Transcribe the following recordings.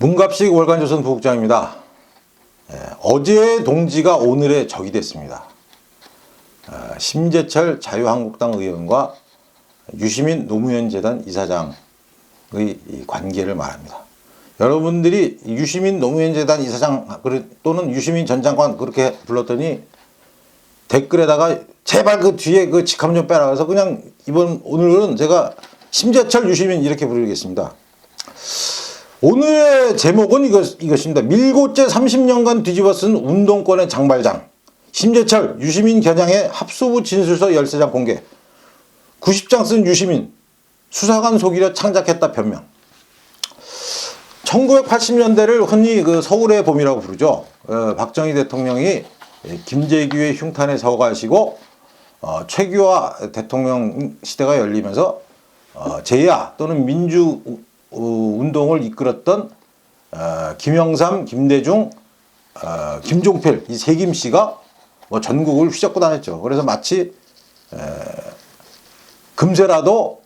문갑식 월간조선 부국장입니다. 어제의 동지가 오늘의 적이 됐습니다. 심재철 자유한국당 의원과 유시민 노무현 재단 이사장의 관계를 말합니다. 여러분들이 유시민 노무현 재단 이사장 또는 유시민 전 장관 그렇게 불렀더니 댓글에다가 제발 그 뒤에 그 직함 좀 빼라 해서 그냥 오늘은 제가 심재철 유시민 이렇게 부르겠습니다. 오늘의 제목은 이것입니다. 밀고째 30년간 뒤집어 쓴 운동권의 장발장. 심재철, 유시민 겨냥의 합수부 진술서 13장 공개. 90장 쓴 유시민. 수사관 속이려 창작했다 변명. 1980년대를 흔히 그 서울의 봄이라고 부르죠. 박정희 대통령이 김재규의 흉탄에 서가시고 최규하 대통령 시대가 열리면서 제야 또는 민주 운동을 이끌었던 김영삼, 김대중, 김종필 이 세 김씨가 전국을 휘젓고 다녔죠. 그래서 마치 금세라도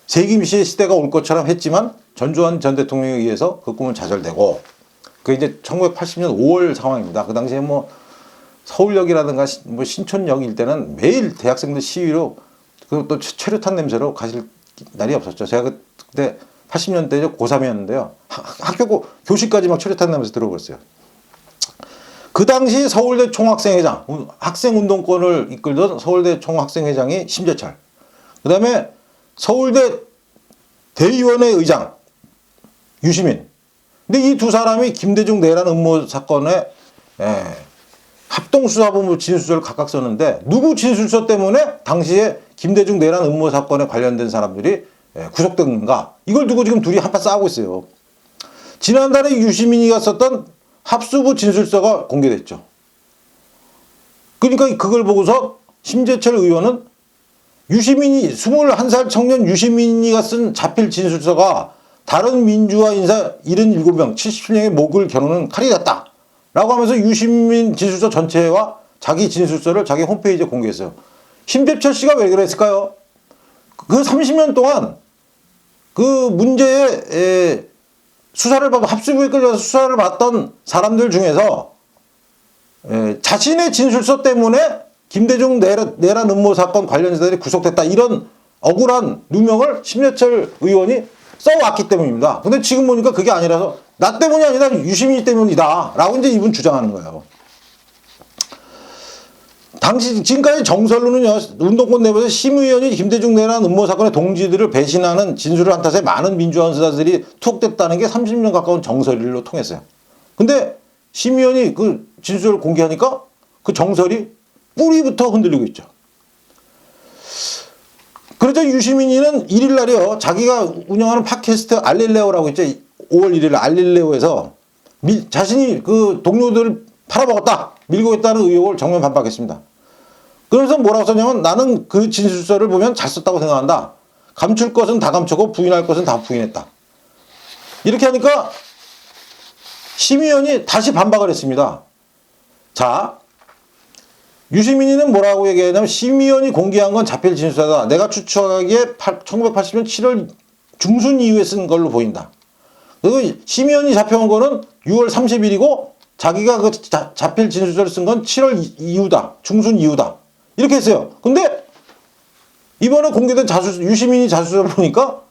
세 김씨의 시대가 올 것처럼 했지만 전두환 전 대통령에 의해서 그 꿈은 좌절되고 그게 이제 1980년 5월 상황입니다. 그 당시에 서울역이라든가 신촌역 일대는 매일 대학생들 시위로 또 최루탄 냄새로 가실 날이 없었죠. 제가 그때 80년대죠. 고3이었는데요. 학교 교실까지 막 최루탄 냄새 들어버렸어요. 그 당시 서울대 총학생회장, 학생운동권을 이끌던 서울대 총학생회장이 심재철. 그 다음에 서울대 대의원회 의장 유시민. 근데 이 두 사람이 김대중 내란 음모 사건에 합동수사본부 진술서를 각각 썼는데 누구 진술서 때문에 당시에 김대중 내란 음모 사건에 관련된 사람들이 구속됐는가? 이걸 두고 지금 둘이 한판 싸우고 있어요. 지난달에 유시민이가 썼던 합수부 진술서가 공개됐죠. 그러니까 그걸 보고서 심재철 의원은 유시민이 21살 청년 유시민이가 쓴 자필 진술서가 다른 민주화 인사 77명 77명의 목을 겨누는 칼이 됐다. 라고 하면서 유시민 진술서 전체와 자기 진술서를 자기 홈페이지에 공개했어요. 심재철 씨가 왜 그랬을까요? 그 30년 동안 그 문제의 수사를 받고 합수부에 끌려서 수사를 받던 사람들 중에서 자신의 진술서 때문에 김대중 내란 음모 사건 관련자들이 구속됐다. 이런 억울한 누명을 심재철 의원이 써왔기 때문입니다. 근데 지금 보니까 그게 아니라서 나 때문이 아니라 유시민 때문이다. 라고 이제 이분 주장하는 거예요. 지금까지 정설로는요, 운동권 내부에서 심 의원이 김대중 내란 음모 사건의 동지들을 배신하는 진술을 한 탓에 많은 민주화 은사들이 투옥됐다는 게 30년 가까운 정설로 통했어요. 근데 심 의원이 그 진술을 공개하니까 그 정설이 뿌리부터 흔들리고 있죠. 그래서 유시민이는 1일 날이요, 자기가 운영하는 팟캐스트 알릴레오라고 있죠. 5월 1일 알릴레오에서 자신이 그 동료들을 팔아먹었다, 밀고 있다는 의혹을 정면 반박했습니다. 그래서 뭐라고 썼냐면 나는 그 진술서를 보면 잘 썼다고 생각한다. 감출 것은 다 감추고 부인할 것은 다 부인했다. 이렇게 하니까 심의원이 다시 반박을 했습니다. 자, 유시민이는 뭐라고 얘기했냐면 심의원이 공개한 건 자필 진술서다. 내가 추측하기에 1980년 7월 중순 이후에 쓴 걸로 보인다. 그리고 심의원이 잡혀온 거는 6월 30일이고 자기가 그 자필 진술서를 쓴 건 7월 이후다. 중순 이후다. 이렇게 했어요. 근데 이번에 공개된 유시민이 자술서를 보니까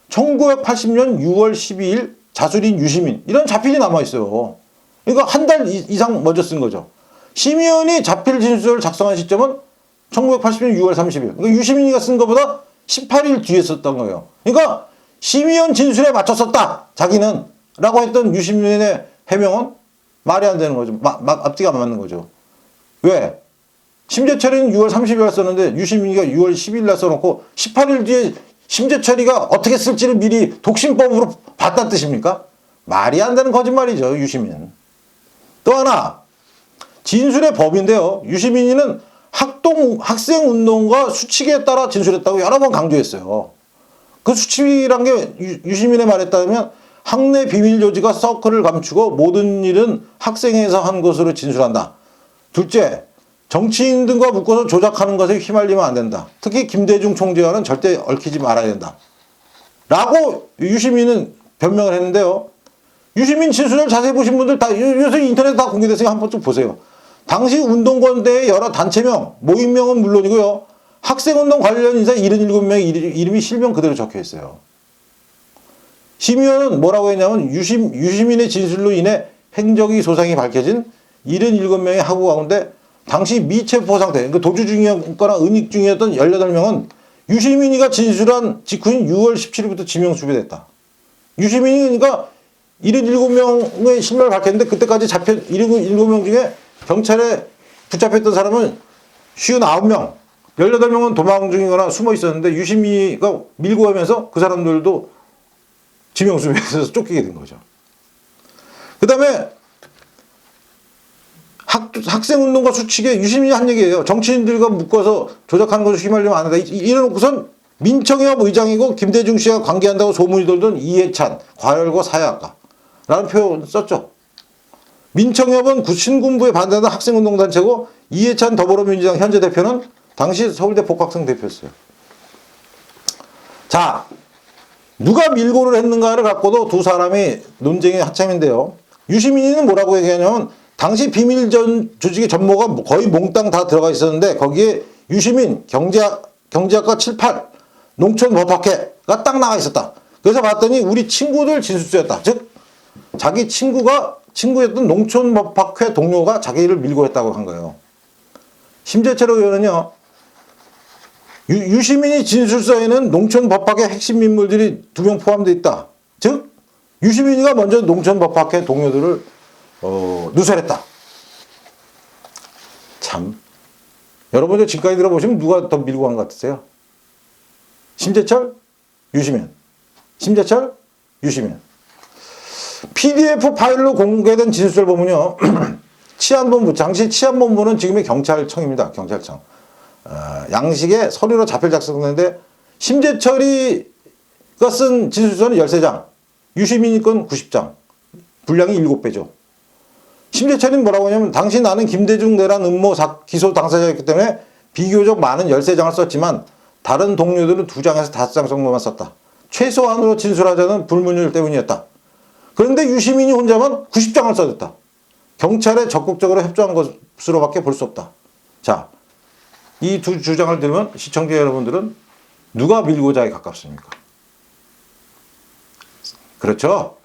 1980년 6월 12일 자술인 유시민 이런 자필이 남아있어요. 그러니까 한 달 이상 먼저 쓴 거죠. 심의원이 자필 진술서를 작성한 시점은 1980년 6월 30일. 그러니까 유시민이가 쓴 것보다 18일 뒤에 썼던 거예요. 그러니까 심의원 진술에 맞춰 썼다. 자기는. 라고 했던 유시민의 해명은 말이 안 되는 거죠. 앞뒤가 안 맞는 거죠. 왜? 심재철이는 6월 30일 날 썼는데 유시민이가 6월 10일 날 써놓고 18일 뒤에 심재철이가 어떻게 쓸지를 미리 독심법으로 봤다는 뜻입니까? 말이 안 되는 거짓말이죠. 유시민. 또 하나 진술의 법인데요. 유시민이는 학생운동과 수칙에 따라 진술했다고 여러 번 강조했어요. 그 수칙이란 게 유시민의 말에 따르면 학내 비밀 조직과 서클을 감추고 모든 일은 학생회에서 한 것으로 진술한다. 둘째, 정치인 등과 묶어서 조작하는 것에 휘말리면 안 된다. 특히 김대중 총재와는 절대 얽히지 말아야 된다. 라고 유시민은 변명을 했는데요. 유시민 진술을 자세히 보신 분들 다 요새 인터넷에 다 공개됐으니까 한번 좀 보세요. 당시 운동권대의 여러 단체명, 모임명은 물론이고요. 학생운동 관련 인사 77명의 이름이 실명 그대로 적혀 있어요. 심의원은 뭐라고 했냐면 유시민의 진술로 인해 행적이 소상이 밝혀진 77명의 학우 가운데 당시 미체포 상태, 그러니까 도주 중이었거나 은닉 중이었던 18명은 유시민이가 진술한 직후인 6월 17일부터 지명 수배됐다. 유시민이 그러니까 77명의 실명을 밝혔는데 그때까지 77명 중에 경찰에 붙잡혔던 사람은 59명, 18명은 도망 중이거나 숨어 있었는데 유시민이가 밀고 가면서 그 사람들도 지명 수배에서 쫓기게 된 거죠. 그 다음에 학생운동가 수칙에 유시민이 한 얘기예요. 정치인들과 묶어서 조작하는 것을 휘말리면 안 된다. 이래놓고선 민청협 의장이고 김대중 씨와 관계한다고 소문이 돌던 이해찬, 과열고 사회학과라는 표현 썼죠. 민청협은 신군부에 반대하는 학생운동단체고 이해찬 더불어민주당 현재 대표는 당시 서울대 복학생 대표였어요. 자, 누가 밀고를 했는가를 갖고도 두 사람이 논쟁이 한참인데요. 유시민이는 뭐라고 얘기하냐면 당시 비밀 조직의 전모가 거의 몽땅 다 들어가 있었는데 거기에 유시민, 경제학과 7, 8, 농촌법학회가 딱 나가 있었다. 그래서 봤더니 우리 친구들 진술서였다. 즉 자기 친구였던 농촌법학회 동료가 자기를 밀고 했다고 한 거예요. 심재철 의원은요. 유시민이 진술서에는 농촌법학회 핵심 인물들이 2명 포함되어 있다. 즉 유시민이가 먼저 농촌법학회 동료들을 누설했다. 참. 여러분들 지금까지 들어보시면 누가 더 밀고 간 것 같으세요? 심재철? 유시민. 심재철? 유시민. PDF 파일로 공개된 진술을 보면요. 치안본부, 당시 치안본부는 지금의 경찰청입니다. 경찰청. 양식에 서류로 자필 작성했는데 심재철이가 쓴 진술서는 13장, 유시민이 건 90장. 분량이 7배죠. 심재철이는 뭐라고 하냐면 당시 나는 김대중 내란 음모 기소 당사자였기 때문에 비교적 많은 13장을 썼지만 다른 동료들은 2장에서 5장 정도만 썼다. 최소한으로 진술하자는 불문율 때문이었다. 그런데 유시민이 혼자만 90장을 써줬다. 경찰에 적극적으로 협조한 것으로밖에 볼 수 없다. 자, 이 두 주장을 들으면 시청자 여러분들은 누가 밀고자에 가깝습니까? 그렇죠?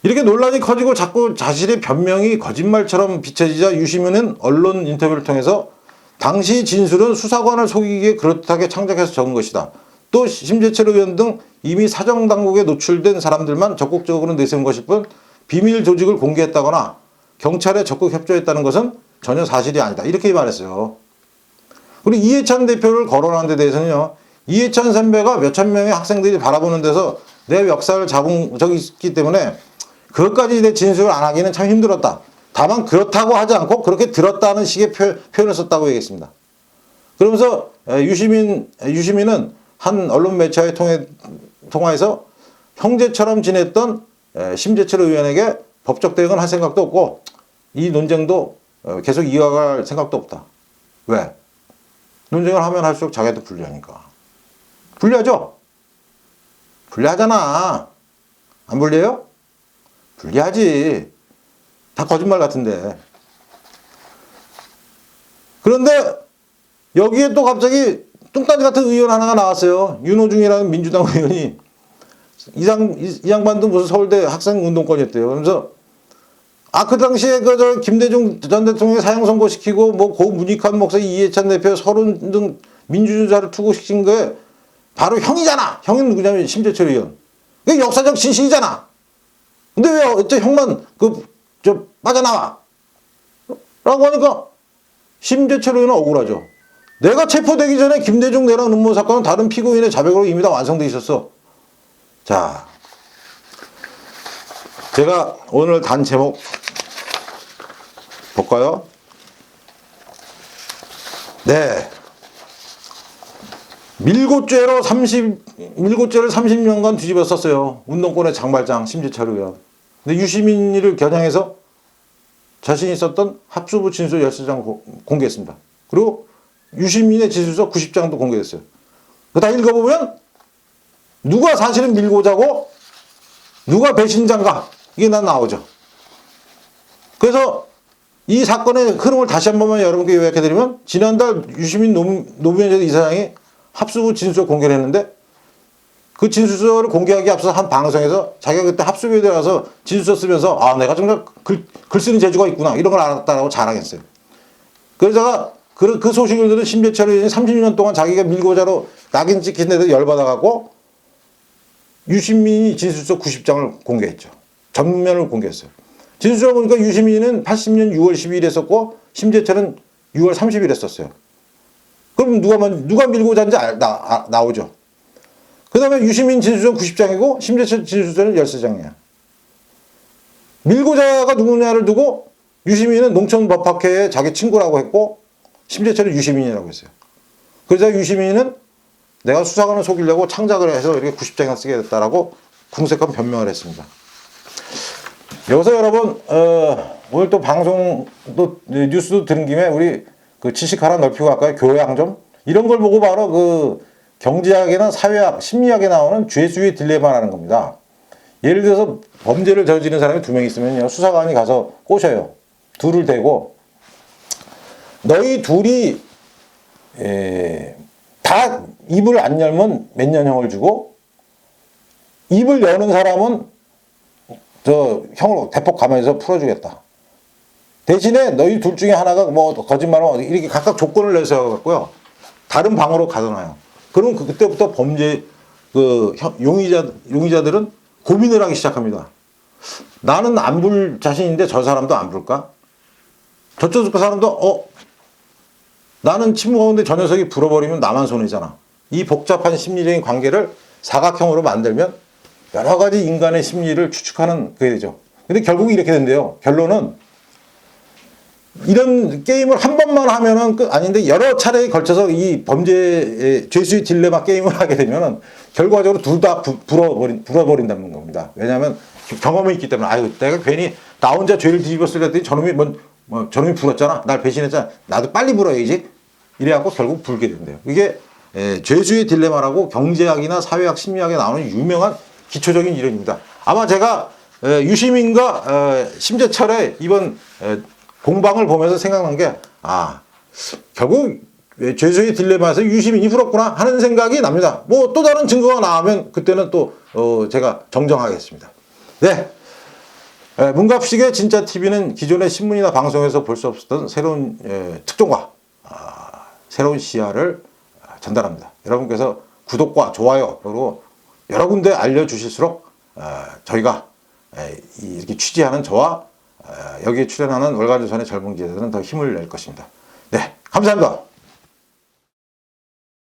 이렇게 논란이 커지고 자꾸 자신의 변명이 거짓말처럼 비춰지자 유시민은 언론 인터뷰를 통해서 당시 진술은 수사관을 속이기에 그럴듯하게 창작해서 적은 것이다. 또 심재철 의원 등 이미 사정당국에 노출된 사람들만 적극적으로 내세운 것일 뿐 비밀 조직을 공개했다거나 경찰에 적극 협조했다는 것은 전혀 사실이 아니다. 이렇게 말했어요. 그리고 이해찬 대표를 거론하는 데 대해서는요. 이해찬 선배가 몇천 명의 학생들이 바라보는 데서 내 역사를 잡은 적이 있기 때문에 그것까지 내 진술을 안 하기는 참 힘들었다. 다만 그렇다고 하지 않고 그렇게 들었다는 식의 표현을 썼다고 얘기했습니다. 그러면서 유시민은 한 언론 매체와의 통화에서 형제처럼 지냈던 심재철 의원에게 법적 대응을 할 생각도 없고 이 논쟁도 계속 이어갈 생각도 없다. 왜? 논쟁을 하면 할수록 자기한테 불리하니까. 불리하죠? 불리하잖아. 안 불리해요? 불리하지. 다 거짓말 같은데. 그런데 여기에 또 갑자기 뚱딴지 같은 의원 하나가 나왔어요. 윤호중이라는 민주당 의원이 이 양반도 무슨 서울대 학생운동권이었대요. 그러면서 그 당시에 김대중 전 대통령이 사형 선고시키고 고 문익환 목사 이해찬 대표 서른 등 민주주의자를 투고시킨 거에 바로 형이잖아. 형은 누구냐면 심재철 의원. 이게 역사적 진실이잖아. 근데 왜 어째 형만 빠져나와? 라고 하니까 심재철 의원은 억울하죠. 내가 체포되기 전에 김대중 내란 음모 사건은 다른 피고인의 자백으로 이미 다 완성돼 있었어. 자, 제가 오늘 단 제목 볼까요? 네. 밀고죄를 30년간 뒤집어 썼어요. 운동권의 장발장 심재철 의원. 근데 유시민이를 겨냥해서 자신이 썼던 합수부 진술 13장 공개했습니다. 그리고 유시민의 진술서 90장도 공개됐어요. 다 읽어보면 누가 사실은 밀고자고 누가 배신자인가? 이게 난 나오죠. 그래서 이 사건의 흐름을 다시 한 번만 여러분께 요약해드리면, 지난달 유시민 노무현 이사장이 합수부 진술서 공개를 했는데, 그 진술서를 공개하기 앞서 한 방송에서 자기가 그때 합수부에 들어가서 진술서 쓰면서 내가 정말 글 쓰는 재주가 있구나 이런 걸 알았다라고 자랑했어요. 그러다가 그 소식을 들은 심재철이 30년 동안 자기가 밀고자로 낙인 찍힌데도 열받아갖고 유시민이 진술서 90장을 공개했죠. 전면을 공개했어요. 진술서 보니까 유시민은 80년 6월 12일에 썼고 심재철은 6월 30일에 썼어요. 그럼 누가 밀고자인지 나오죠. 그 다음에 유시민 진술서는 90장이고 심재철 진술서는 13장이야. 밀고자가 누구냐를 두고 유시민은 농촌법학회의 자기 친구라고 했고 심재철은 유시민이라고 했어요. 그러자 유시민은 내가 수사관을 속이려고 창작을 해서 이렇게 90장이나 쓰게 됐다라고 궁색한 변명을 했습니다. 여기서 여러분 오늘 또 방송도 뉴스도 들은 김에 우리 그 지식 하나 넓히고 갈까요? 교양 좀 이런 걸 보고 바로 그 경제학이나 사회학, 심리학에 나오는 죄수의 딜레마라는 겁니다. 예를 들어서 범죄를 저지른 사람이 2명 있으면요, 수사관이 가서 꼬셔요. 둘을 대고 너희 둘이 다 입을 안 열면 몇 년형을 주고 입을 여는 사람은 저 형을 대폭 감형해서 풀어주겠다. 대신에 너희 둘 중에 하나가 뭐 거짓말하면 이렇게 각각 조건을 내서 갖고요, 다른 방으로 가둬놔요. 그럼 그때부터 범죄 용의자들은 고민을 하기 시작합니다. 나는 안 불 자신인데 저 사람도 안 불까? 저쪽 사람도 나는 침묵하는데 저 녀석이 불어버리면 나만 손해잖아. 이 복잡한 심리적인 관계를 사각형으로 만들면 여러 가지 인간의 심리를 추측하는 그게 되죠. 근데 결국 이렇게 된대요. 결론은 이런 게임을 한 번만 하면은 끝 아닌데 여러 차례에 걸쳐서 이 범죄의 죄수의 딜레마 게임을 하게 되면은 결과적으로 둘 다 불어버린다는 겁니다. 왜냐하면 경험이 있기 때문에 내가 괜히 나 혼자 죄를 뒤집었을 했더니 저놈이 불었잖아. 날 배신했잖아. 나도 빨리 불어야지. 이래갖고 결국 불게 된대요. 이게 죄수의 딜레마라고 경제학이나 사회학, 심리학에 나오는 유명한 기초적인 이론입니다. 아마 제가 유시민과 심재철의 이번 공방을 보면서 생각난 게 결국 죄수의 딜레마에서 유시민이 풀었구나 하는 생각이 납니다. 뭐 또 다른 증거가 나오면 그때는 또 제가 정정하겠습니다. 네. 문갑식의 진짜 TV는 기존의 신문이나 방송에서 볼 수 없었던 새로운 특종과 새로운 시야를 전달합니다. 여러분께서 구독과 좋아요 그리고 여러 군데 알려주실수록 저희가 이렇게 취재하는 저와 여기에 출연하는 월간조선의 젊은 기자들은 더 힘을 낼 것입니다. 네, 감사합니다.